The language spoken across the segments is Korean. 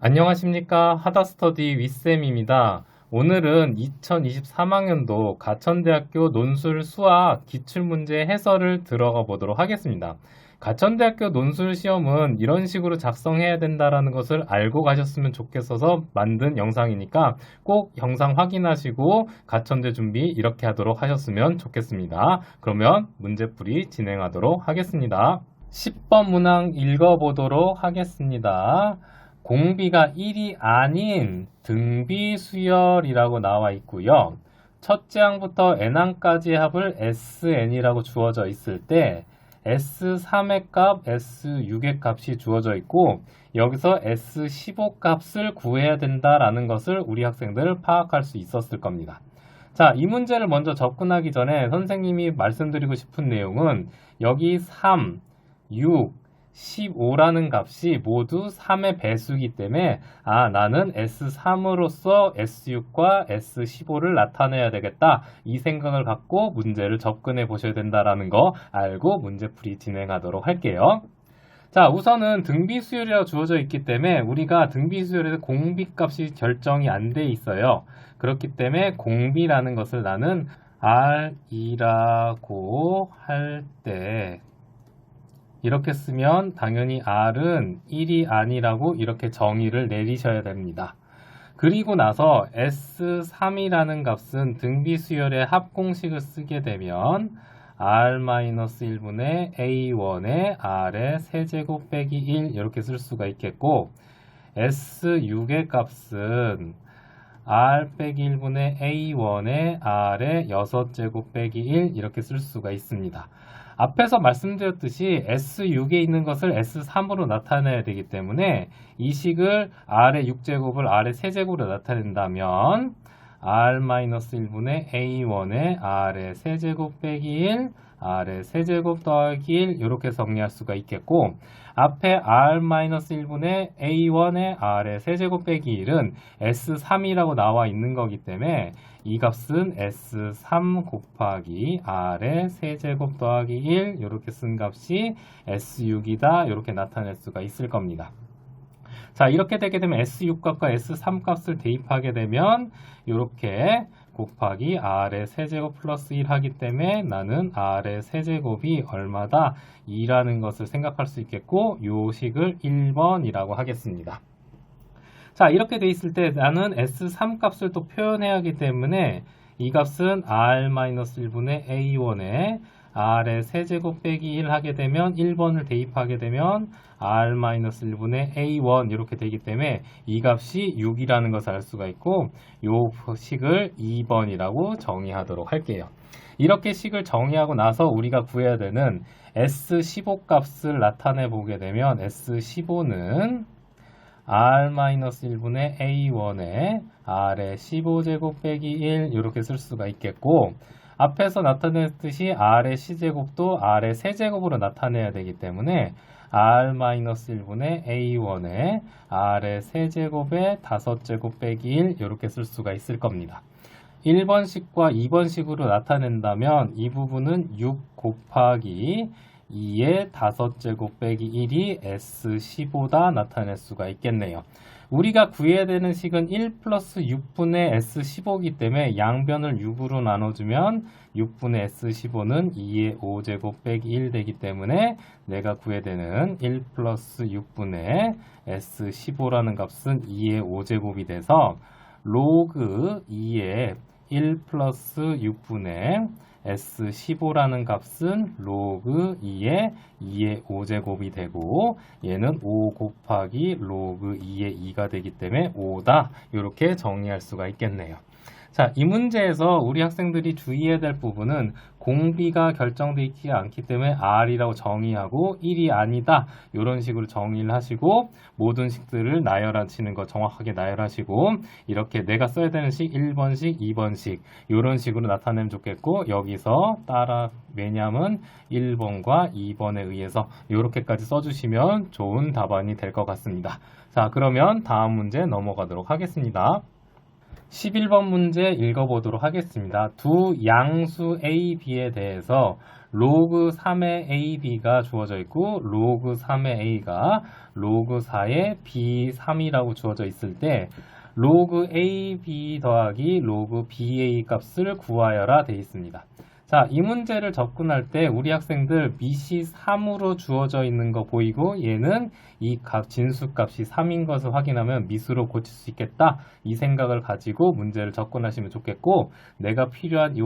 안녕하십니까. 하다스터디 윗쌤입니다. 오늘은 2023학년도 가천대학교 논술 수학 기출문제 해설을 들어가 보도록 하겠습니다. 가천대학교 논술 시험은 이런 식으로 작성해야 된다는 것을 알고 가셨으면 좋겠어서 만든 영상이니까 꼭 영상 확인하시고 가천대 준비 이렇게 하도록 하셨으면 좋겠습니다. 그러면 문제풀이 진행하도록 하겠습니다. 10번 문항 읽어보도록 하겠습니다. 공비가 1이 아닌 등비 수열이라고 나와 있고요. 첫째 항부터 n항까지의 합을 sn이라고 주어져 있을 때 S3의 값, S6의 값이 주어져 있고 여기서 S15 값을 구해야 된다라는 것을 우리 학생들 파악할 수 있었을 겁니다. 자, 이 문제를 먼저 접근하기 전에 선생님이 말씀드리고 싶은 내용은 여기 3, 6, 15라는 값이 모두 3의 배수이기 때문에 나는 S3으로서 S6과 S15를 나타내야 되겠다. 이 생각을 갖고 문제를 접근해 보셔야 된다는 거 알고 문제풀이 진행하도록 할게요. 자, 우선은 등비수열이라고 주어져 있기 때문에 우리가 등비수열에서 공비값이 결정이 안 돼 있어요. 그렇기 때문에 공비라는 것을 나는 R이라고 할때 이렇게 쓰면 당연히 R은 1이 아니라고 이렇게 정의를 내리셔야 됩니다. 그리고 나서 S3이라는 값은 등비수열의 합공식을 쓰게 되면 R-1분의 A1의 R의 세제곱 빼기 1 이렇게 쓸 수가 있겠고 S6의 값은 R 빼기 1분의 A1의 R의 6제곱 빼기 1 이렇게 쓸 수가 있습니다. 앞에서 말씀드렸듯이 S6에 있는 것을 S3으로 나타내야 되기 때문에 이 식을 R의 6제곱을 R의 세제곱으로 나타낸다면 R-1분의 A1의 R의 세제곱 빼기 1, R의 세제곱 더하기 1 이렇게 정리할 수가 있겠고 앞에 R-1분의 A1의 R의 세제곱 빼기 1은 S3이라고 나와 있는 거기 때문에 이 값은 S3 곱하기 R의 세제곱 더하기 1 이렇게 쓴 값이 S6이다 이렇게 나타낼 수가 있을 겁니다. 자, 이렇게 되게 되면 S6 값과 S3 값을 대입하게 되면 이렇게 곱하기 R의 세제곱 플러스 1 하기 때문에 나는 R의 세제곱이 얼마다? 2라는 것을 생각할 수 있겠고 이 식을 1번이라고 하겠습니다. 자, 이렇게 돼 있을 때 나는 S3 값을 또 표현해야 하기 때문에 이 값은 R-1분의 A1에 R의 세제곱 빼기 1 하게 되면 1번을 대입하게 되면 R-1분의 A1 이렇게 되기 때문에 이 값이 6이라는 것을 알 수가 있고 이 식을 2번이라고 정의하도록 할게요. 이렇게 식을 정의하고 나서 우리가 구해야 되는 S15 값을 나타내 보게 되면 S15는 R-1분의 A1에 R의 15제곱 빼기 1 이렇게 쓸 수가 있겠고 앞에서 나타냈듯이 R의 C제곱도 R의 세제곱으로 나타내야 되기 때문에 R-1분의 A1에 R의 세제곱에 5제곱 빼기 1 이렇게 쓸 수가 있을 겁니다. 1번식과 2번식으로 나타낸다면 이 부분은 6 곱하기 2의 5제곱 빼기 1이 S15다 나타낼 수가 있겠네요. 우리가 구해야 되는 식은 1 플러스 6분의 S15이기 때문에 양변을 6으로 나눠주면 6분의 S15는 2의 5제곱 빼기 1 되기 때문에 내가 구해야 되는 1 플러스 6분의 S15라는 값은 2의 5제곱이 돼서 로그 2의 1 플러스 6분의 S15라는 값은 로그 2의 5제곱이 되고 얘는 5 곱하기 로그 2의 2가 되기 때문에 5다 이렇게 정리할 수가 있겠네요. 자, 이 문제에서 우리 학생들이 주의해야 될 부분은 공비가 결정되어 있지 않기 때문에 R이라고 정의하고 1이 아니다 이런 식으로 정의를 하시고 모든 식들을 나열하시는 거 정확하게 나열하시고 이렇게 내가 써야 되는 식 1번식, 2번식 이런 식으로 나타내면 좋겠고 여기서 따라 왜냐하면 1번과 2번에 의해서 이렇게까지 써주시면 좋은 답안이 될 것 같습니다. 자, 그러면 다음 문제 넘어가도록 하겠습니다. 11번 문제 읽어보도록 하겠습니다. 두 양수 A, B에 대해서 로그 3의 AB가 주어져 있고 로그 3의 A가 로그 4의 B3이라고 주어져 있을 때 로그 AB 더하기 로그 BA 값을 구하여라 되어 있습니다. 자, 이 문제를 접근할 때 우리 학생들 밑이 3으로 주어져 있는 거 보이고 얘는 이 진수값이 3인 것을 확인하면 밑으로 고칠 수 있겠다. 이 생각을 가지고 문제를 접근하시면 좋겠고 내가 필요한 이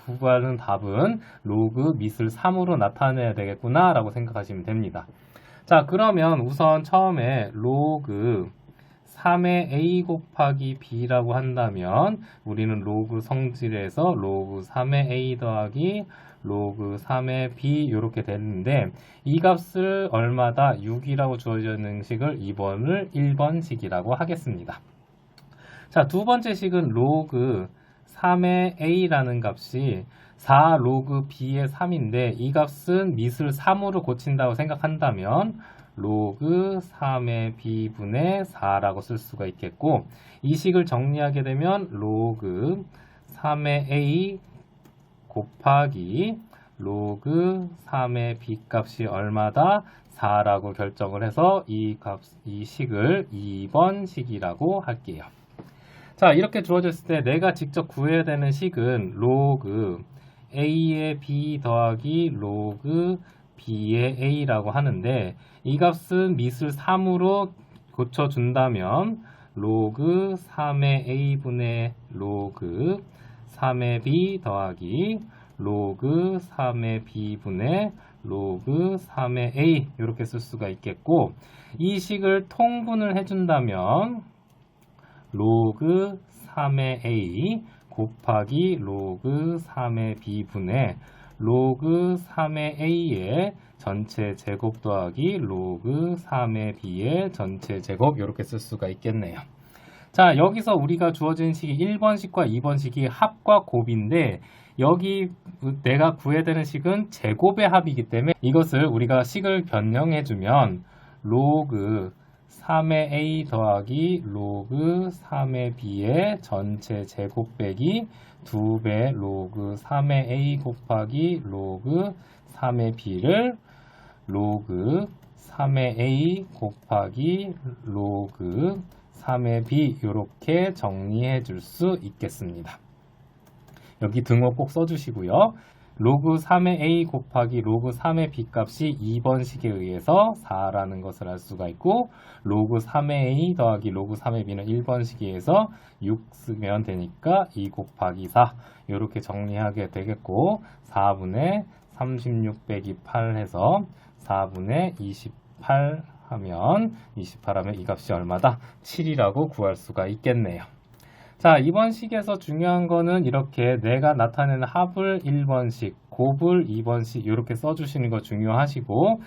구하는 답은 로그 밑을 3으로 나타내야 되겠구나 라고 생각하시면 됩니다. 자, 그러면 우선 처음에 로그 3의 a 곱하기 b라고 한다면 우리는 로그 성질에서 로그 3의 a 더하기 로그 3의 b 이렇게 됐는데 이 값을 얼마다 6이라고 주어져 있는 식을 2번을 1번식이라고 하겠습니다. 자, 두 번째 식은 로그 3의 a라는 값이 4 로그 b의 3인데 이 값은 밑을 3으로 고친다고 생각한다면 로그 3의 b분의 4라고 쓸 수가 있겠고 이 식을 정리하게 되면 로그 3의 a 곱하기 로그 3의 b 값이 얼마다 4라고 결정을 해서 이 식을 2번 식이라고 할게요. 자, 이렇게 주어졌을 때 내가 직접 구해야 되는 식은 로그 a의 b 더하기 로그 b의 a라고 하는데 이 값은 밑을 3으로 고쳐준다면 로그 3의 a분의 로그 3의 b 더하기 로그 3의 b분의 로그 3의 a 이렇게 쓸 수가 있겠고 이 식을 통분을 해준다면 로그 3의 a 곱하기 로그 3의 b분의 로그 3의 a의 전체 제곱 더하기 로그 3의 b의 전체 제곱 이렇게 쓸 수가 있겠네요. 자, 여기서 우리가 주어진 식이 1번식과 2번식이 합과 곱인데 여기 내가 구해야 되는 식은 제곱의 합이기 때문에 이것을 우리가 식을 변형해주면 로그 3의 a 더하기 로그 3의 b의 전체 제곱 빼기 2배 로그 3의 a 곱하기 로그 3의 b를 로그 3의 a 곱하기 로그 3의 b 이렇게 정리해 줄 수 있겠습니다. 여기 등호 꼭 써주시고요. 로그 3의 a 곱하기 로그 3의 b 값이 2번식에 의해서 4라는 것을 알 수가 있고 로그 3의 a 더하기 로그 3의 b는 1번식에 의해서 6 쓰면 되니까 2 곱하기 4 이렇게 정리하게 되겠고 4분의 36 빼기 8 해서 4분의 28 하면 이 값이 얼마다? 7이라고 구할 수가 있겠네요. 자, 이번 식에서 중요한 거는 이렇게 내가 나타내는 합을 1번식, 곱을 2번식 이렇게 써주시는 거 중요하시고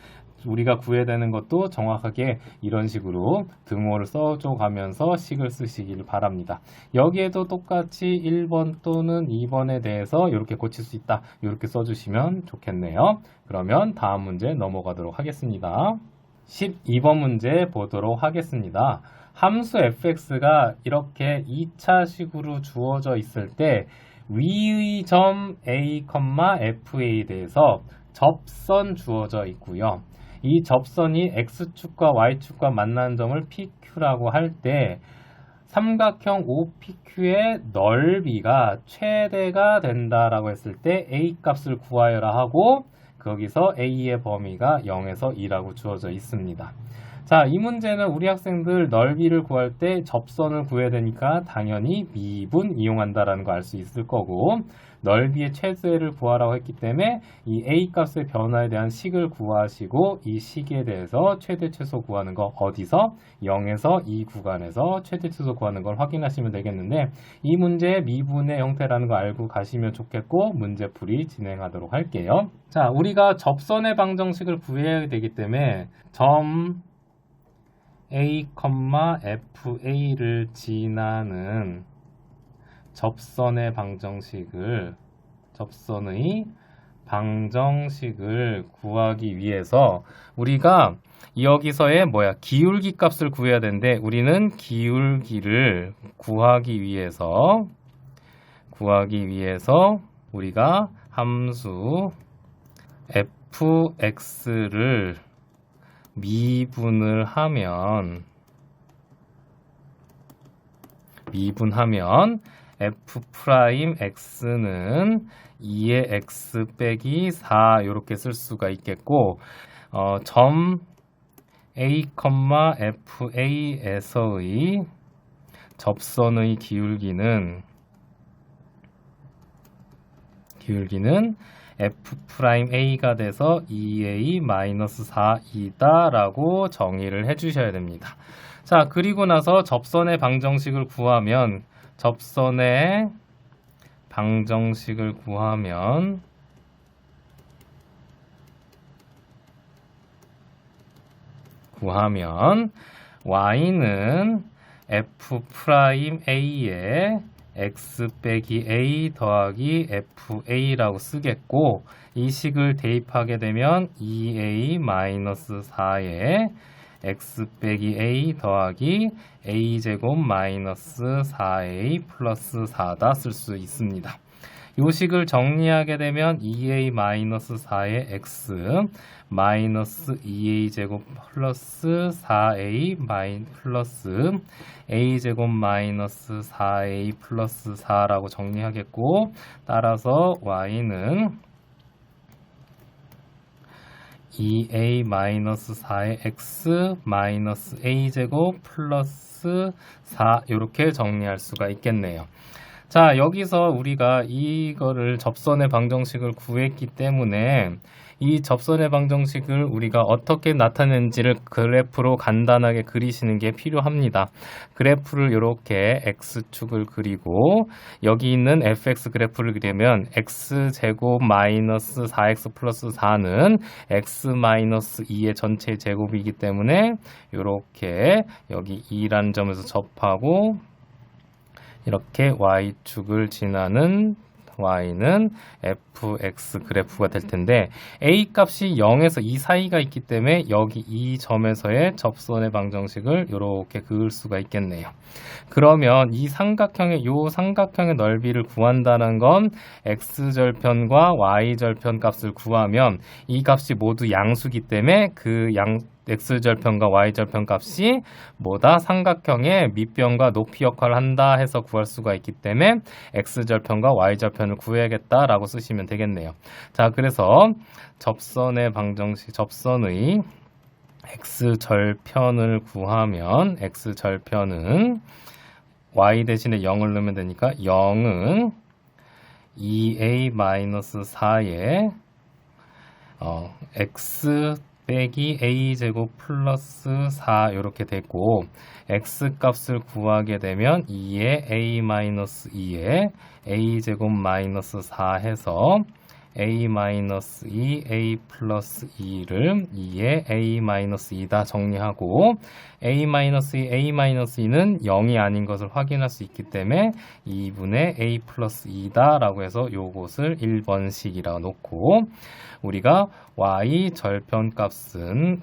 우리가 구해야 되는 것도 정확하게 이런 식으로 등호를 써줘 가면서 식을 쓰시길 바랍니다. 여기에도 똑같이 1번 또는 2번에 대해서 이렇게 고칠 수 있다. 이렇게 써주시면 좋겠네요. 그러면 다음 문제 넘어가도록 하겠습니다. 12번 문제 보도록 하겠습니다. 함수 fx가 이렇게 2차식으로 주어져 있을 때 위의 점 a, fa에 대해서 접선 주어져 있고요. 이 접선이 x축과 y축과 만나는 점을 pq라고 할 때 삼각형 OPQ의 넓이가 최대가 된다라고 했을 때 a 값을 구하여라 하고 거기서 a의 범위가 0에서 2라고 주어져 있습니다. 자, 이 문제는 우리 학생들 넓이를 구할 때 접선을 구해야 되니까 당연히 미분 이용한다라는 거 알 수 있을 거고 넓이의 최대를 구하라고 했기 때문에 이 a 값의 변화에 대한 식을 구하시고 이 식에 대해서 최대 최소 구하는 거 어디서? 0에서 2 구간에서 최대 최소 구하는 걸 확인하시면 되겠는데 이 문제의 미분의 형태라는 거 알고 가시면 좋겠고 문제풀이 진행하도록 할게요. 자, 우리가 접선의 방정식을 구해야 되기 때문에 점 a, fa를 지나는 접선의 방정식을 구하기 위해서 우리가 여기서의 기울기 값을 구해야 되는데 우리는 기울기를 구하기 위해서 우리가 함수 fx를 미분하면 f'x는 2의 x 빼기 4 이렇게 쓸 수가 있겠고 점 a, fa에서의 접선의 기울기는 f'a가 돼서 2a-4이다 라고 정의를 해주셔야 됩니다. 자, 그리고 나서 접선의 방정식을 구하면 y는 f'a에 x 빼기 a 더하기 fa라고 쓰겠고, 이 식을 대입하게 되면 2a-4에 x 빼기 a 더하기 a제곱 마이너스 4a 플러스 4다 쓸 수 있습니다. 이 식을 정리하게 되면 2a-4의 x 마이너스 2a제곱 플러스 4a 플러스 a제곱 마이너스 4a 플러스 4라고 정리하겠고, 따라서 y는 2a-4의 x 마이너스 a제곱 플러스 4 이렇게 정리할 수가 있겠네요. 자, 여기서 우리가 이거를 접선의 방정식을 구했기 때문에 이 접선의 방정식을 우리가 어떻게 나타내는지를 그래프로 간단하게 그리시는 게 필요합니다. 그래프를 이렇게 x축을 그리고 여기 있는 fx 그래프를 그리면 x제곱 마이너스 4x 플러스 4는 x 마이너스 2의 전체 제곱이기 때문에 이렇게 여기 2라는 점에서 접하고 이렇게 y축을 지나는 y는 fx 그래프가 될 텐데, a 값이 0에서 2 사이가 있기 때문에 여기 이 점에서의 접선의 방정식을 이렇게 그을 수가 있겠네요. 그러면 이 삼각형의 넓이를 구한다는 건 x절편과 y절편 값을 구하면 이 값이 모두 양수기 때문에 그 x절편과 y절편 값이 삼각형의 밑변과 높이 역할을 한다 해서 구할 수가 있기 때문에 x절편과 y절편을 구해야겠다라고 쓰시면 되겠네요. 자, 그래서 접선의 x절편을 구하면 x절편은 y 대신에 0을 넣으면 되니까 0은 2a-4의 x 빼기 a제곱 플러스 4 이렇게 되고, x값을 구하게 되면 2의 a-2에 a제곱 마이너스 4 해서 a-2, a 플러스 2를 2의 a-2다 정리하고, a-2, a-2는 0이 아닌 것을 확인할 수 있기 때문에 2분의 a 플러스 2다 라고 해서 요것을 1번식이라고 놓고, 우리가 y절편값은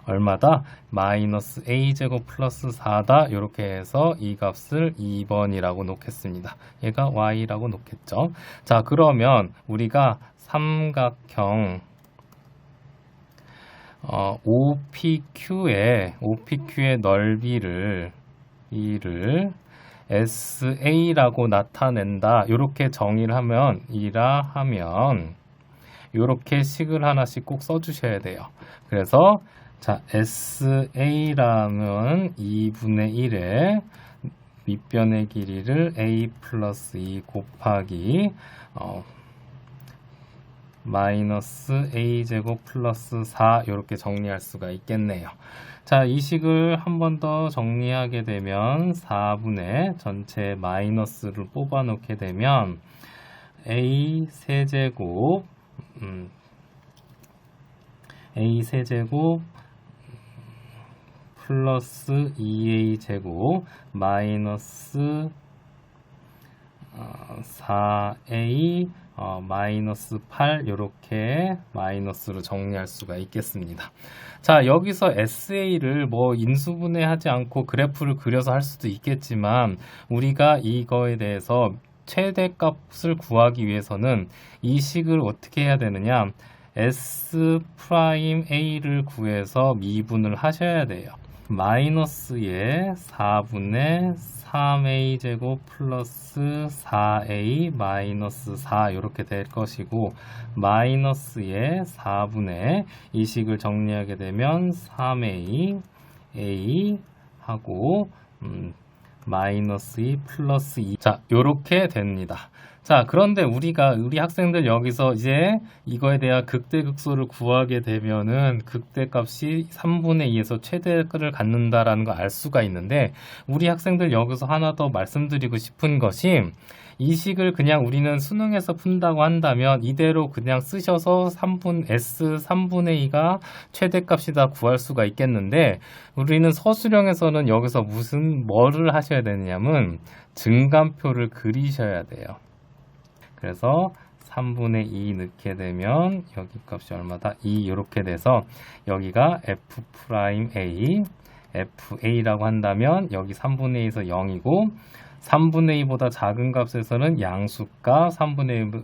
얼마다? 마이너스 a제곱 플러스 4다 이렇게 해서 이 값을 2번이라고 놓겠습니다. 얘가 y라고 놓겠죠. 자, 그러면 우리가 삼각형 OPQ의 넓이를 SA라고 나타낸다. 이렇게 정의를 하면 이렇게 식을 하나씩 꼭 써주셔야 돼요. 그래서 자, SA라면 2분의 1의 밑변의 길이를 A 플러스 2 곱하기 마이너스 A제곱 플러스 4 이렇게 정리할 수가 있겠네요. 자, 이 식을 한 번 더 정리하게 되면 4분의 전체 마이너스를 뽑아 놓게 되면 A 세제곱 플러스 2a 제곱 마이너스 4a 마이너스 8 이렇게 마이너스로 정리할 수가 있겠습니다. 자, 여기서 SA를 인수분해하지 않고 그래프를 그려서 할 수도 있겠지만 우리가 이거에 대해서 최대값을 구하기 위해서는 이 식을 어떻게 해야 되느냐? S'A를 구해서 미분을 하셔야 돼요. 마이너스의 4분의 3a 제곱 플러스 4a 마이너스 4 이렇게 될 것이고, 마이너스의 4분의 이 식을 정리하게 되면 3a a 하고 마이너스 2 플러스 2. 자, 요렇게 됩니다. 자, 그런데 우리 학생들 여기서 이제 이거에 대한 극대극소를 구하게 되면은 극대값이 3분의 2에서 최대를 갖는다라는 걸 알 수가 있는데, 우리 학생들 여기서 하나 더 말씀드리고 싶은 것이, 이 식을 그냥 우리는 수능에서 푼다고 한다면 이대로 그냥 쓰셔서 S 3분의 2가 최대값이다 구할 수가 있겠는데, 우리는 서술형에서는 여기서 뭐를 하셔야 되냐면 증감표를 그리셔야 돼요. 그래서 3분의 2 넣게 되면 여기 값이 얼마다? 2 이렇게 돼서 여기가 F'A, FA라고 한다면 여기 3분의 2에서 0이고, 3분의 2보다 작은 값에서는 양수값, 3분의 2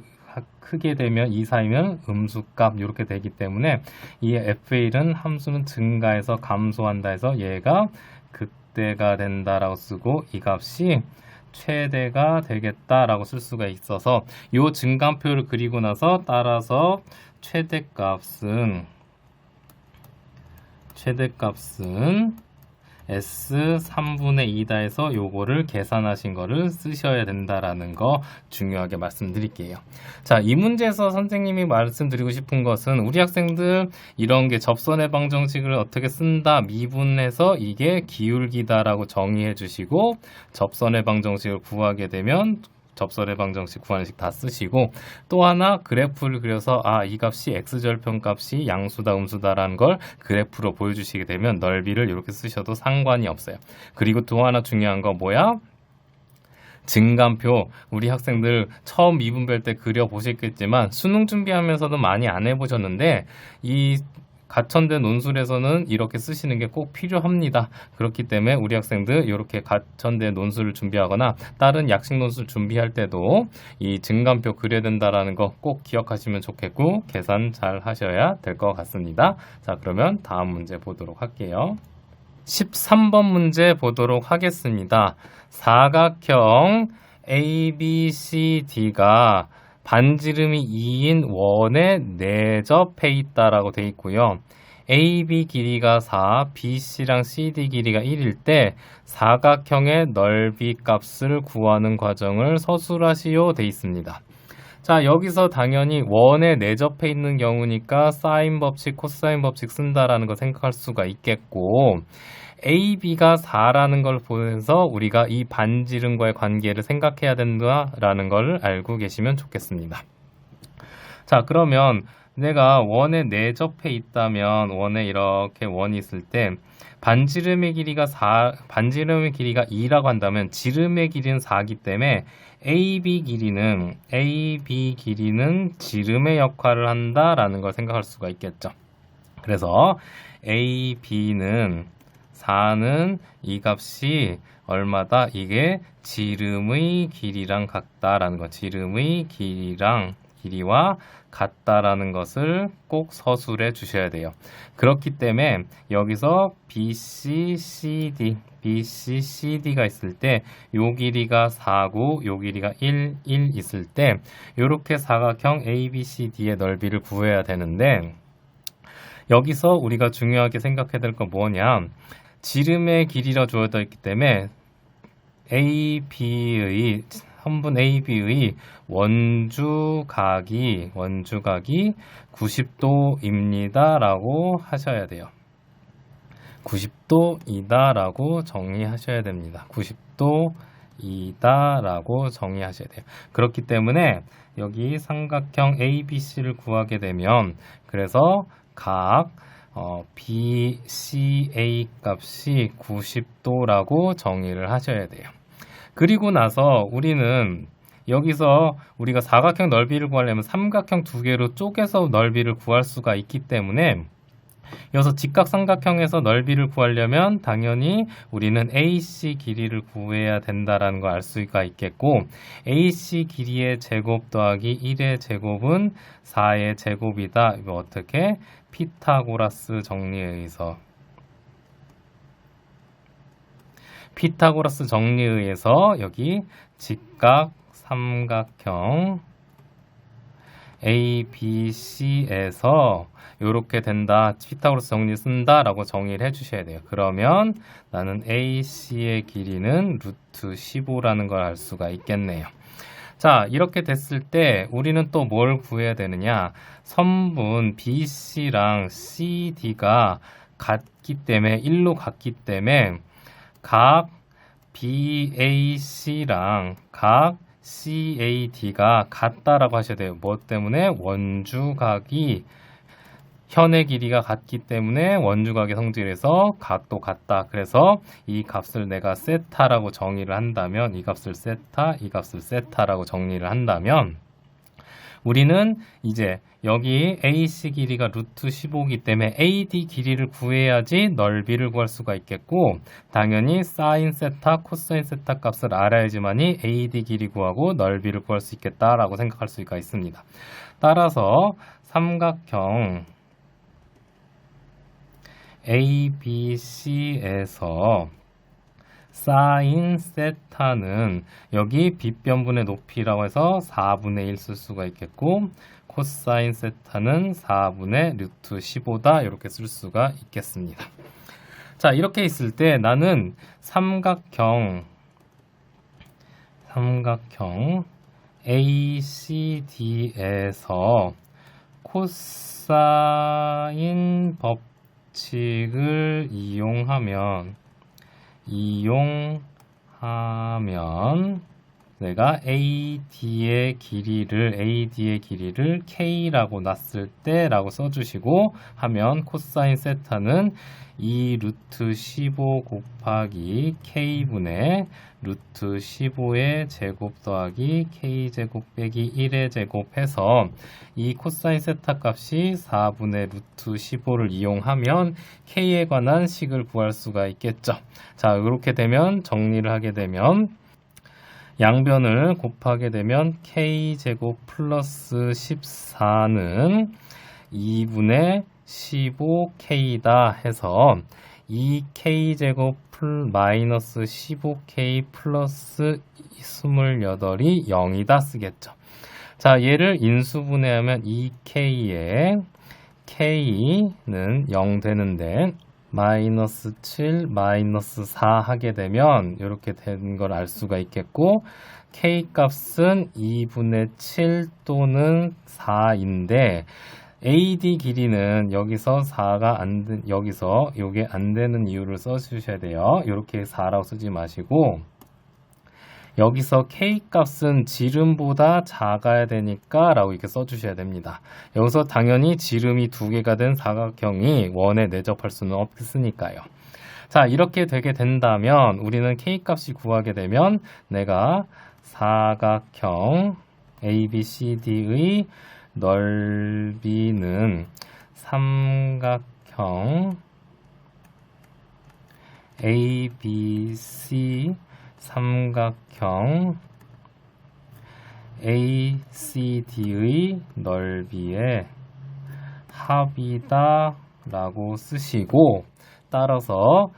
크게 되면 2, 4이면 음수값 이렇게 되기 때문에 이 FA는 함수는 증가해서 감소한다 해서 얘가 극대가 된다라고 쓰고, 이 값이 최대가 되겠다라고 쓸 수가 있어서 이 증감표를 그리고 나서 따라서 최대값은 S 3분의 2다 해서 요거를 계산하신 거를 쓰셔야 된다라는 거 중요하게 말씀드릴게요. 자, 이 문제에서 선생님이 말씀드리고 싶은 것은, 우리 학생들 이런 게 접선 해방 정식을 어떻게 쓴다, 미분해서 이게 기울기다라고 정의해 주시고, 접선 해방 정식을 구하게 되면 접선 해방 정식 구하는 식 다 쓰시고, 또 하나 그래프를 그려서 이 값이 x절편 값이 양수다 음수다라는 걸 그래프로 보여주시게 되면 넓이를 이렇게 쓰셔도 상관이 없어요. 그리고 또 하나 중요한 거 뭐야? 증감표. 우리 학생들 처음 미분별 때 그려보셨겠지만 수능 준비하면서도 많이 안 해보셨는데, 이 가천대 논술에서는 이렇게 쓰시는 게 꼭 필요합니다. 그렇기 때문에 우리 학생들 이렇게 가천대 논술을 준비하거나 다른 약식 논술 준비할 때도 이 증감표 그려야 된다라는 거 꼭 기억하시면 좋겠고, 계산 잘 하셔야 될 것 같습니다. 자, 그러면 다음 문제 보도록 할게요. 13번 문제 보도록 하겠습니다. 사각형 ABCD가 반지름이 2인 원에 내접해 있다라고 되어 있고요. AB 길이가 4, BC랑 CD 길이가 1일 때 사각형의 넓이 값을 구하는 과정을 서술하시오 되어 있습니다. 자, 여기서 당연히 원에 내접해 있는 경우니까 사인 법칙, 코사인 법칙 쓴다라는 거 생각할 수가 있겠고, AB가 4라는 걸 보면서 우리가 이 반지름과의 관계를 생각해야 된다라는 걸 알고 계시면 좋겠습니다. 자, 그러면 내가 원에 내접해 있다면, 원에 이렇게 원이 있을 때 반지름의 길이가 2라고 한다면 지름의 길이는 4이기 때문에 AB 길이는 지름의 역할을 한다라는 걸 생각할 수가 있겠죠. 그래서 AB는 4는 이 값이 얼마다? 이게 지름의 길이랑 같다라는 거, 지름의 길이와 같다라는 것을 꼭 서술해 주셔야 돼요. 그렇기 때문에 여기서 BCCD가 있을 때 요 길이가 4고 요 길이가 1 있을 때 이렇게 사각형 ABCD의 넓이를 구해야 되는데, 여기서 우리가 중요하게 생각해야 될 건 뭐냐? 지름의 길이라 주어져 있기 때문에 선분 AB의 원주각이 90도입니다 라고 하셔야 돼요. 90도이다 라고 정의하셔야 됩니다. 90도이다 라고 정의하셔야 돼요. 그렇기 때문에 여기 삼각형 ABC를 구하게 되면, 그래서 각 BCA 값이 90도라고 정의를 하셔야 돼요. 그리고 나서 우리는 여기서 우리가 사각형 넓이를 구하려면 삼각형 두 개로 쪼개서 넓이를 구할 수가 있기 때문에 여기서 직각삼각형에서 넓이를 구하려면 당연히 우리는 AC 길이를 구해야 된다라는 걸 알 수가 있겠고, AC 길이의 제곱 더하기 1의 제곱은 4의 제곱이다. 이거 어떻게? 피타고라스 정리에 의해서. 피타고라스 정리에 의해서 여기 직각 삼각형 ABC에서 이렇게 된다. 피타고라스 정리 쓴다 라고 정의를 해주셔야 돼요. 그러면 나는 AC의 길이는 루트 15라는 걸 알 수가 있겠네요. 자, 이렇게 됐을 때 우리는 또 뭘 구해야 되느냐? 선분 BC랑 CD가 같기 때문에 1로 같기 때문에 각 BAC랑 각 CAD가 같다라고 하셔야 돼요. 뭐 때문에? 원주각이 현의 길이가 같기 때문에 원주각의 성질에서 각도 같다. 그래서 이 값을 내가 세타라고 정의를 한다면, 이 값을 세타, 이 값을 세타라고 정리를 한다면 우리는 이제 여기 AC 길이가 루트 15이기 때문에 AD 길이를 구해야지 넓이를 구할 수가 있겠고, 당연히 사인 세타, 코사인 세타 값을 알아야지만이 AD 길이 구하고 넓이를 구할 수 있겠다라고 생각할 수가 있습니다. 따라서 삼각형 ABC에서 사인 세타는 여기 빗변분의 높이라고 해서 4분의 1 쓸 수가 있겠고, 코사인 세타는 4분의 루트 15다 이렇게 쓸 수가 있겠습니다. 자, 이렇게 있을 때 나는 삼각형 ACD에서 코사인 법칙을 이용하면 내가 AD의 길이를 K라고 놨을 때라고 써주시고 하면 코사인 세타는 2 루트 15 곱하기 K분의 루트 15의 제곱 더하기 K제곱 빼기 1의 제곱 해서 이 코사인 세타 값이 4분의 루트 15를 이용하면 K에 관한 식을 구할 수가 있겠죠. 자, 이렇게 되면 정리를 하게 되면 양변을 곱하게 되면 K제곱 플러스 14는 2분의 15K다 해서 2K제곱 마이너스 15K 플러스 28이 0이다 쓰겠죠. 자, 얘를 인수분해하면 2K에 K는 0 되는데 마이너스 7, 마이너스 4 하게 되면 이렇게 된 걸 알 수가 있겠고, K 값은 2분의 7 또는 4인데 AD 길이는 여기서 4가 여기서 요게 안 되는 이유를 써주셔야 돼요. 이렇게 4라고 쓰지 마시고 여기서 K 값은 지름보다 작아야 되니까 라고 이렇게 써주셔야 됩니다. 여기서 당연히 지름이 2개가 된 사각형이 원에 내접할 수는 없으니까요. 자, 이렇게 되게 된다면 우리는 K 값이 구하게 되면 내가 사각형 ABCD의 넓이는 삼각형 ABC 삼각형 ACD의 넓이의 합이다 라고 쓰시고, 따라서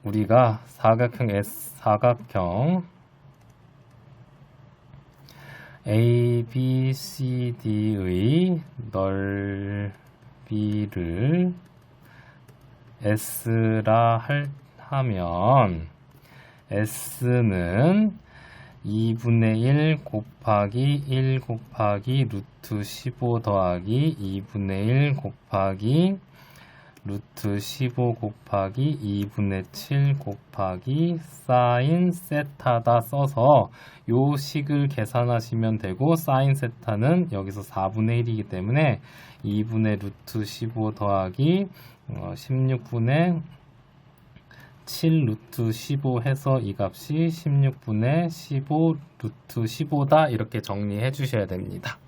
우리가 사각형 ABCD의 넓이를 S라 하면 S는 2분의 1 곱하기 1 곱하기 루트 15 더하기 2분의 1 곱하기 루트 15 곱하기 2분의 7 곱하기 사인 세타다 써서 요 식을 계산하시면 되고, 사인 세타는 여기서 4분의 1이기 때문에 2분의 루트 15 더하기 16분의 7 루트 15 해서 이 값이 16분의 15 루트 15다 이렇게 정리해 주셔야 됩니다.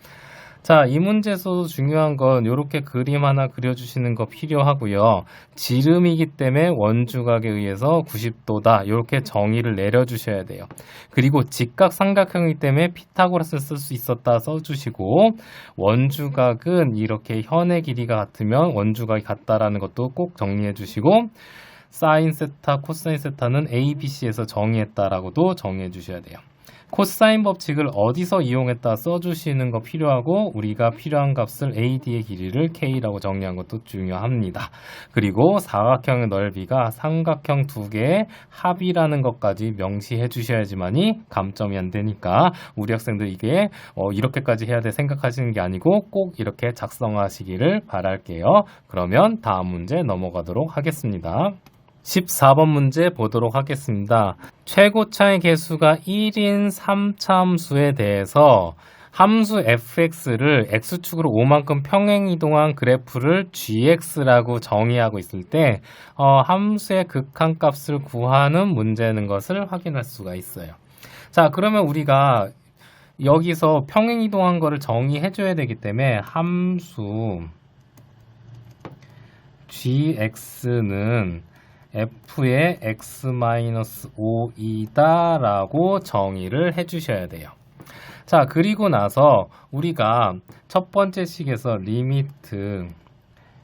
자, 이 문제에서도 중요한 건 이렇게 그림 하나 그려주시는 거 필요하고요. 지름이기 때문에 원주각에 의해서 90도다. 이렇게 정의를 내려주셔야 돼요. 그리고 직각삼각형이기 때문에 피타고라스를 쓸 수 있었다 써주시고, 원주각은 이렇게 현의 길이가 같으면 원주각이 같다라는 것도 꼭 정리해 주시고, 사인 세타, 코사인 세타는 A, B, C에서 정의했다라고도 정의해 주셔야 돼요. 코사인 법칙을 어디서 이용했다 써주시는 거 필요하고, 우리가 필요한 값을 AD의 길이를 K라고 정리한 것도 중요합니다. 그리고 사각형의 넓이가 삼각형 두 개의 합이라는 것까지 명시해 주셔야지만이 감점이 안 되니까 우리 학생들 이게 이렇게까지 해야 돼 생각하시는 게 아니고 꼭 이렇게 작성하시기를 바랄게요. 그러면 다음 문제 넘어가도록 하겠습니다. 14번 문제 보도록 하겠습니다. 최고차의 개수가 1인 3차함수에 대해서 함수 fx를 x축으로 5만큼 평행이동한 그래프를 gx라고 정의하고 있을 때 함수의 극한값을 구하는 문제는 것을 확인할 수가 있어요. 자, 그러면 우리가 여기서 평행이동한 거를 정의해 줘야 되기 때문에 함수 gx는 f의 x-5이다 라고 정의를 해 주셔야 돼요. 자, 그리고 나서 우리가 첫 번째 식에서 리미트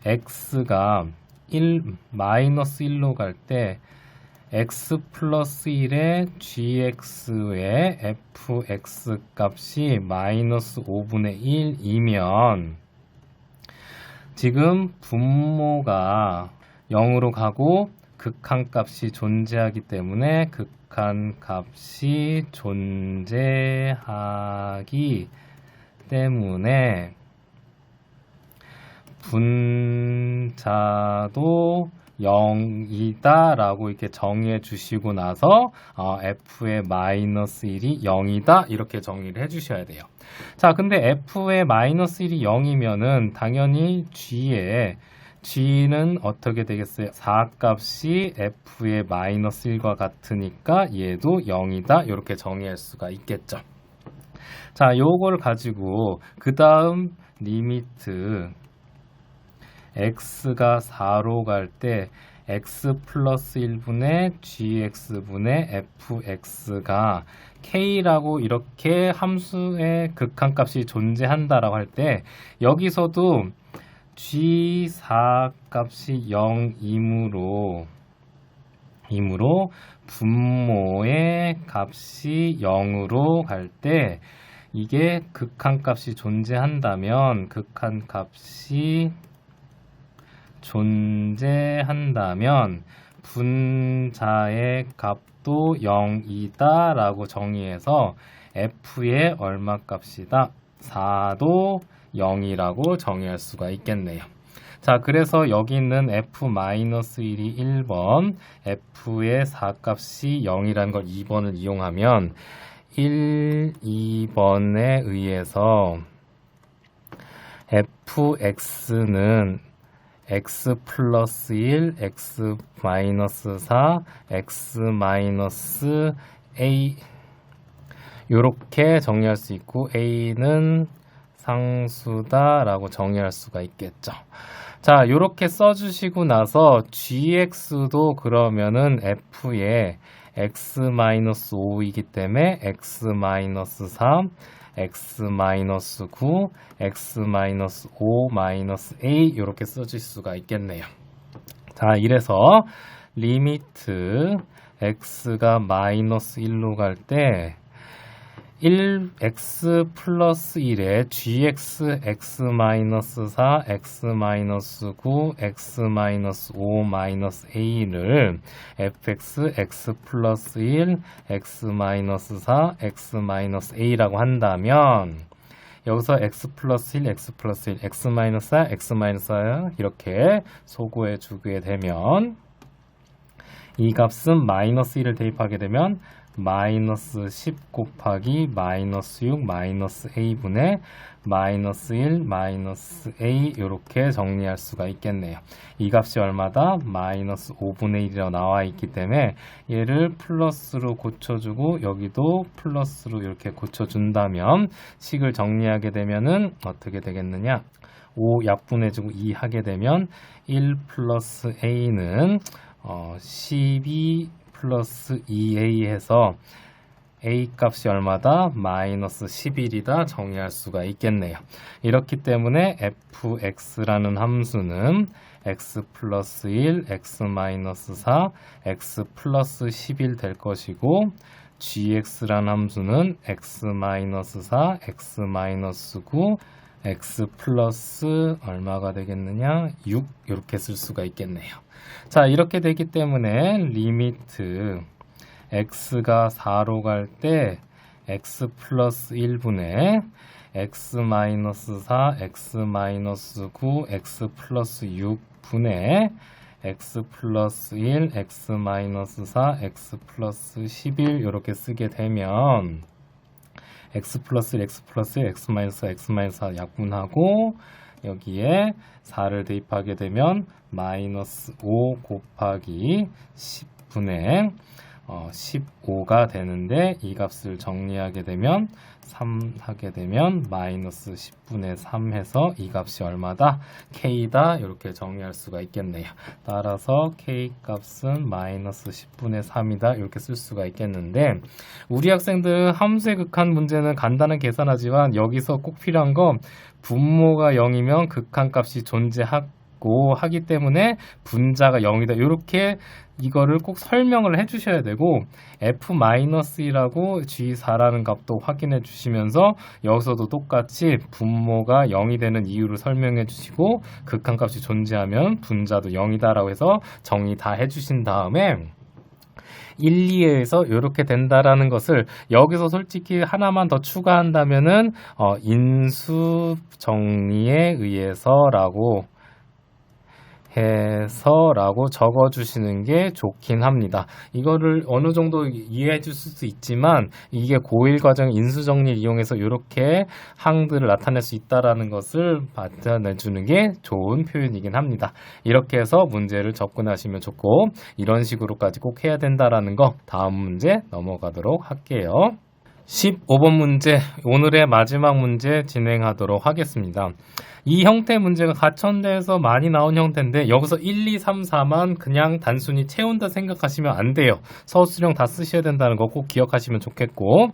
x가 1-1로 갈 때 x 플러스 1의 gx의 fx 값이 마이너스 5분의 1이면 지금 분모가 0으로 가고 극한값이 존재하기 때문에 극한값이 존재하기 때문에 분자도 0이다 라고 이렇게 정의해 주시고 나서 f의 마이너스 1이 0이다 이렇게 정의를 해 주셔야 돼요. 자, 근데 f의 마이너스 1이 0이면은 당연히 g는 어떻게 되겠어요? 4값이 f의 마이너스 1과 같으니까 얘도 0이다 이렇게 정의할 수가 있겠죠. 자, 요걸 가지고 그 다음 리미트 x가 4로 갈 때 x 플러스 1분의 gx분의 fx가 k라고 이렇게 함수의 극한값이 존재한다라고 할 때 여기서도 g4 값이 0이므로 분모의 값이 0으로 갈 때 이게 극한값이 존재한다면 분자의 값도 0이다 라고 정의해서 f의 얼마 값이다? 4도 0이라고 정의할 수가 있겠네요. 자, 그래서 여기 있는 f-1이 1번, f의 4값이 0이라는 걸 2번을 이용하면 2번에 의해서 fx는 x 플러스 1, x 마이너스 4, x 마이너스 a 이렇게 정리할 수 있고 a는 상수다 라고 정의할 수가 있겠죠. 자, 이렇게 써주시고 나서 gx도 그러면은 f의 x-5이기 때문에 x-3, x-9, x-5-a 이렇게 써줄 수가 있겠네요. 자, 이래서 리미트 x가 마이너스 1로 갈 때 1x 플러스 1에 gx x-4 x-9 x-5-a를 fx x 플러스 1 x-4 x-a라고 한다면 여기서 x 플러스 1 x 플러스 1 x-4 x-4 이렇게 소구해 주게 되면 이 값은 마이너스 1을 대입하게 되면 마이너스 10 곱하기 마이너스 6 마이너스 a분의 마이너스 1 마이너스 a 이렇게 정리할 수가 있겠네요. 이 값이 얼마다? 마이너스 5분의 1이라고 나와 있기 때문에 얘를 플러스로 고쳐주고 여기도 플러스로 이렇게 고쳐준다면 식을 정리하게 되면은 어떻게 되겠느냐? 5 약분해주고 2 하게 되면 1 플러스 a는 12 플러스 2a 해서 a 값이 얼마다? 마이너스 11이다 정리할 수가 있겠네요. 이렇기 때문에 fx라는 함수는 x 플러스 1, x 마이너스 4, x 플러스 11 될 것이고 gx라는 함수는 x 마이너스 4, x 마이너스 9, x 플러스 얼마가 되겠느냐? 6 이렇게 쓸 수가 있겠네요. 자, 이렇게 되기 때문에 리미트 x가 4로 갈 때 x 플러스 1분의 x 마이너스 4, x 마이너스 9, x 플러스 6분의 x 플러스 1, x 마이너스 4, x 플러스 11 이렇게 쓰게 되면 x 플러스 1, x 플러스 1, x 마이너스 4, x 마이너스 4 약분하고 여기에 4를 대입하게 되면 마이너스 5 곱하기 10분의 15가 되는데 이 값을 정리하게 되면 3 하게 되면 마이너스 10분의 3 해서 이 값이 얼마다? K다 이렇게 정리할 수가 있겠네요. 따라서 K 값은 마이너스 10분의 3이다 이렇게 쓸 수가 있겠는데 우리 학생들 함수의 극한 문제는 간단한 계산하지만 여기서 꼭 필요한 건 분모가 0이면 극한 값이 존재하고 하기 때문에 분자가 0이다 이렇게 이거를 꼭 설명을 해주셔야 되고 f-1이라고 g4라는 값도 확인해 주시면서 여기서도 똑같이 분모가 0이 되는 이유를 설명해 주시고 극한값이 존재하면 분자도 0이다 라고 해서 정리 다 해주신 다음에 1, 2에서 이렇게 된다라는 것을 여기서 솔직히 하나만 더 추가한다면은 인수 정리에 의해서라고 적어주시는 게 좋긴 합니다. 이거를 어느 정도 이해해 줄 수 있지만 이게 고1 과정 인수정리를 이용해서 이렇게 항들을 나타낼 수 있다는 것을 나타내주는 게 좋은 표현이긴 합니다. 이렇게 해서 문제를 접근하시면 좋고 이런 식으로까지 꼭 해야 된다는 거 다음 문제 넘어가도록 할게요. 15번 문제, 오늘의 마지막 문제 진행하도록 하겠습니다. 이 형태 문제가 가천대에서 많이 나온 형태인데 여기서 1, 2, 3, 4만 그냥 단순히 채운다 생각하시면 안 돼요. 서술형 다 쓰셔야 된다는 거 꼭 기억하시면 좋겠고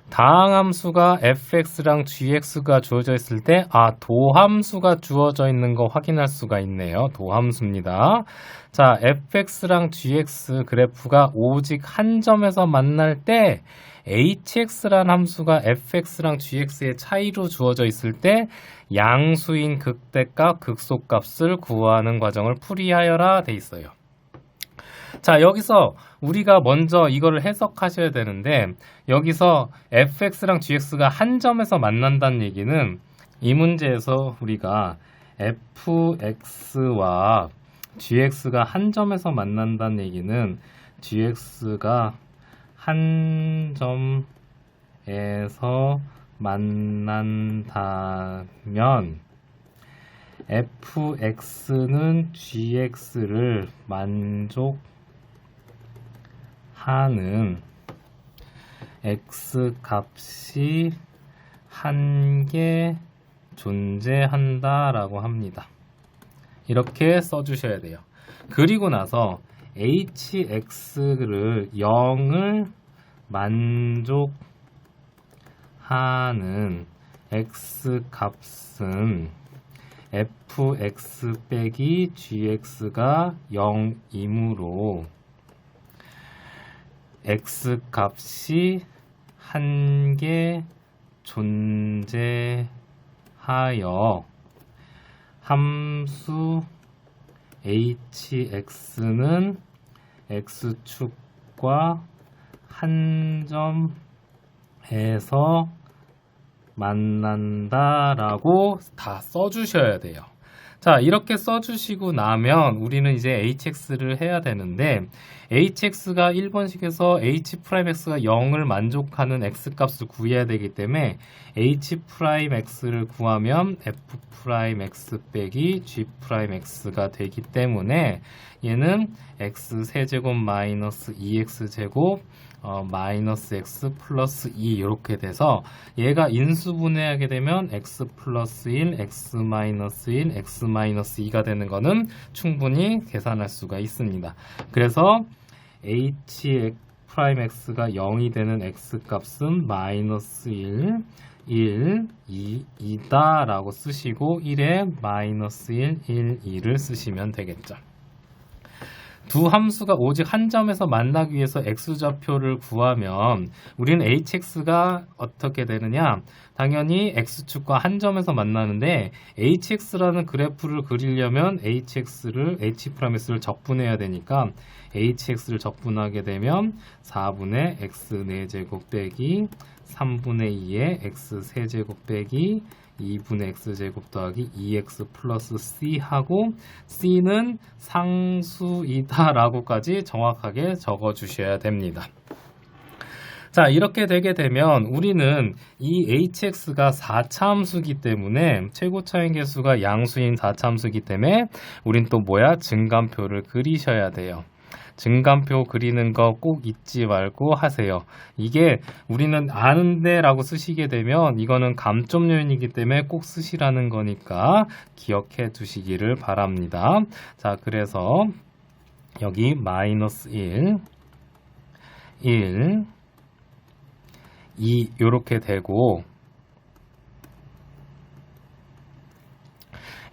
다항함수가 fx랑 gx가 주어져 있을 때 도함수가 주어져 있는 거 확인할 수가 있네요. 도함수입니다. 자, fx랑 gx 그래프가 오직 한 점에서 만날 때 hx란 함수가 fx랑 gx의 차이로 주어져 있을 때 양수인 극대값, 극소값을 구하는 과정을 풀이하여라 돼 있어요. 자, 여기서 우리가 먼저 이거를 해석하셔야 되는데 여기서 fx랑 gx가 한 점에서 만난다는 얘기는 이 문제에서 우리가 fx와 gx가 한 점에서 만난다는 얘기는 gx가 한 점에서 만난다면 fx는 gx를 만족하는 x 값이 한 개 존재한다 라고 합니다. 이렇게 써주셔야 돼요. 그리고 나서 hx를 0을 만족하는 x 값은 fx 빼기 gx가 0이므로 x 값이 한 개 존재하여 함수 hx는 x축과 한 점에서 만난다라고 다 써주셔야 돼요. 자, 이렇게 써주시고 나면 우리는 이제 hx를 해야 되는데 hx가 1번식에서 h'x가 0을 만족하는 x값을 구해야 되기 때문에 h'x를 구하면 f'x 빼기 g'x가 되기 때문에 얘는 x세제곱 마이너스 2x제곱 마이너스 x 플러스 2 이렇게 돼서 얘가 인수분해하게 되면 x 플러스 1, x 마이너스 1, x 마이너스 2가 되는 거는 충분히 계산할 수가 있습니다. 그래서 h'x가 0이 되는 x 값은 마이너스 1, 2다 라고 쓰시고 1에 마이너스 1, 2를 쓰시면 되겠죠. 두 함수가 오직 한 점에서 만나기 위해서 x좌표를 구하면 우리는 hx가 어떻게 되느냐? 당연히 x축과 한 점에서 만나는데 hx라는 그래프를 그리려면 h'x를 적분해야 되니까 hx를 적분하게 되면 4분의 x 4제곱 빼기 3분의 2의 x 세제곱 빼기 2분의 x제곱 더하기 2x 플러스 c 하고 c는 상수이다 라고까지 정확하게 적어 주셔야 됩니다. 자, 이렇게 되게 되면 우리는 이 hx가 4차 함수이기 때문에 최고차인 개수가 양수인 4차 함수이기 때문에 우린 또 뭐야? 증감표를 그리셔야 돼요. 증감표 그리는 거 꼭 잊지 말고 하세요. 이게 우리는 아는데 라고 쓰시게 되면 이거는 감점 요인이기 때문에 꼭 쓰시라는 거니까 기억해 두시기를 바랍니다. 자, 그래서 여기 마이너스 1, 2 이렇게 되고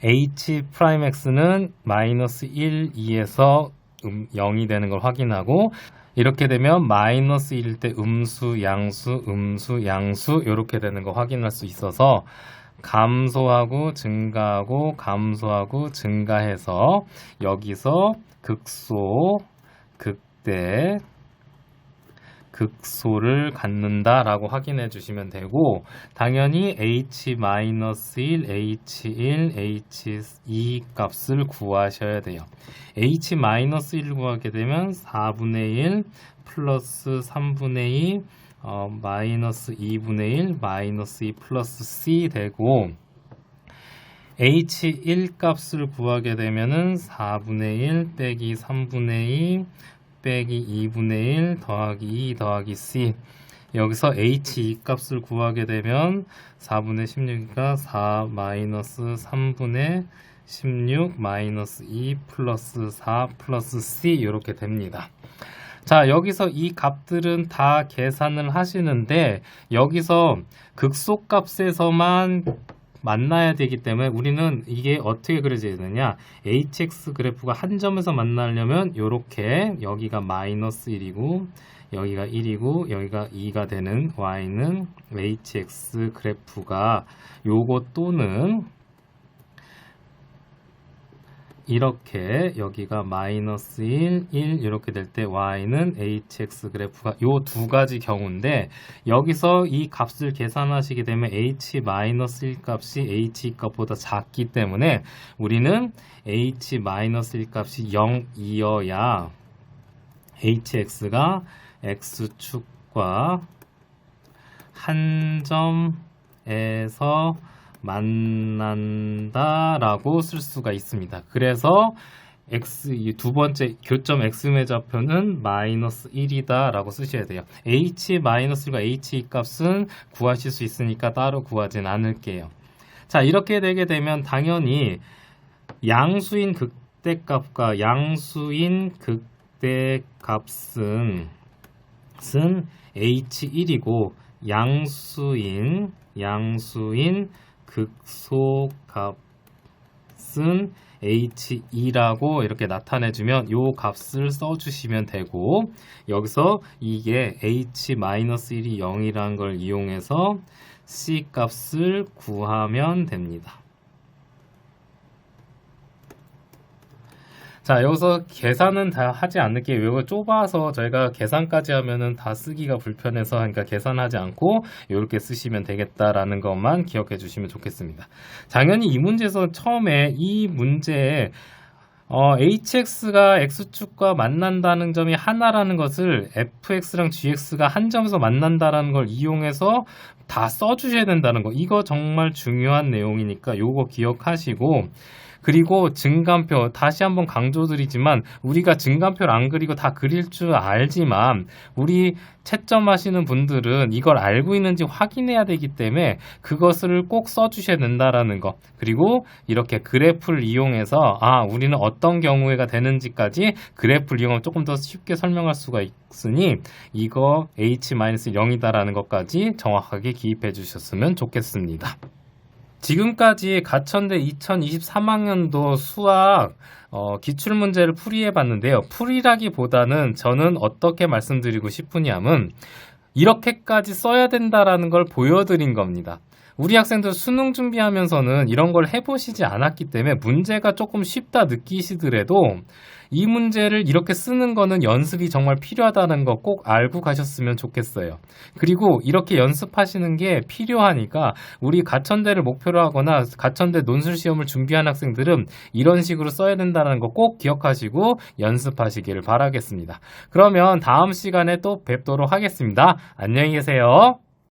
h'x는 마이너스 1, 2에서 0이 되는 걸 확인하고 이렇게 되면 마이너스 1일 때 음수, 양수 이렇게 되는 거 확인할 수 있어서 감소하고 증가하고 감소하고 증가해서 여기서 극소, 극대, 극소를 갖는다 라고 확인해 주시면 되고 당연히 h-1, h1, h2 값을 구하셔야 돼요. h-1을 구하게 되면 4분의 1 플러스 3분의 2 마이너스 2분의 1 마이너스 2 플러스 c 되고 h1 값을 구하게 되면은 4분의 1 빼기 3분의 2 빼기 2분의 1 더하기 2 더하기 c 여기서 h2 값을 구하게 되면 4분의 16이니까 4 마이너스 3분의 16 마이너스 2 플러스 4 플러스 c 이렇게 됩니다. 자, 여기서 이 값들은 다 계산을 하시는데 여기서 극소값에서만 만나야 되기 때문에 우리는 이게 어떻게 그려져야 되느냐 hx 그래프가 한 점에서 만나려면 이렇게 여기가 마이너스 1이고 여기가 1이고 여기가 2가 되는 y는 hx 그래프가 요거 또는 이렇게 여기가 마이너스 1, 1 이렇게 될 때 y는 hx 그래프가 요 두 가지 경우인데 여기서 이 값을 계산하시게 되면 h-1 값이 h 값보다 작기 때문에 우리는 h-1 값이 0이어야 hx가 x축과 한 점에서 만난다라고 쓸 수가 있습니다. 그래서 두 번째 교점 x의 좌표는 마이너스 1이다 라고 쓰셔야 돼요. h-과 h 값은 구하실 수 있으니까 따로 구하진 않을게요. 자, 이렇게 되게 되면 당연히 양수인 극대값과 양수인 극대값은 h1이고 양수인 극소값은 h2라고 이렇게 나타내주면 이 값을 써주시면 되고 여기서 이게 h-1이 0이라는 걸 이용해서 c 값을 구하면 됩니다. 자, 여기서 계산은 다 하지 않을게요. 이거 좁아서 저희가 계산까지 하면은 다 쓰기가 불편해서 그러니까 계산하지 않고 이렇게 쓰시면 되겠다라는 것만 기억해 주시면 좋겠습니다. 당연히 이 문제에서 처음에 이 문제에 hx가 x축과 만난다는 점이 하나라는 것을 fx랑 gx가 한 점에서 만난다라는 걸 이용해서 다 써주셔야 된다는 거. 이거 정말 중요한 내용이니까 요거 기억하시고, 그리고 증간표 다시 한번 강조드리지만 우리가 증간표를 안 그리고 다 그릴 줄 알지만 우리 채점하시는 분들은 이걸 알고 있는지 확인해야 되기 때문에 그것을 꼭 써주셔야 된다라는 거. 그리고 이렇게 그래프를 이용해서 우리는 어떤 경우에가 되는지까지 그래프를 이용하면 조금 더 쉽게 설명할 수가 있으니 이거 h-0이다라는 것까지 정확하게 기입해 주셨으면 좋겠습니다. 지금까지 가천대 2023학년도 수학 기출문제를 풀이해 봤는데요. 풀이라기보다는 저는 어떻게 말씀드리고 싶으냐면 이렇게까지 써야 된다라는 걸 보여드린 겁니다. 우리 학생들 수능 준비하면서는 이런 걸 해보시지 않았기 때문에 문제가 조금 쉽다 느끼시더라도 이 문제를 이렇게 쓰는 거는 연습이 정말 필요하다는 거 꼭 알고 가셨으면 좋겠어요. 그리고 이렇게 연습하시는 게 필요하니까 우리 가천대를 목표로 하거나 가천대 논술시험을 준비한 학생들은 이런 식으로 써야 된다는 거 꼭 기억하시고 연습하시기를 바라겠습니다. 그러면 다음 시간에 또 뵙도록 하겠습니다. 안녕히 계세요.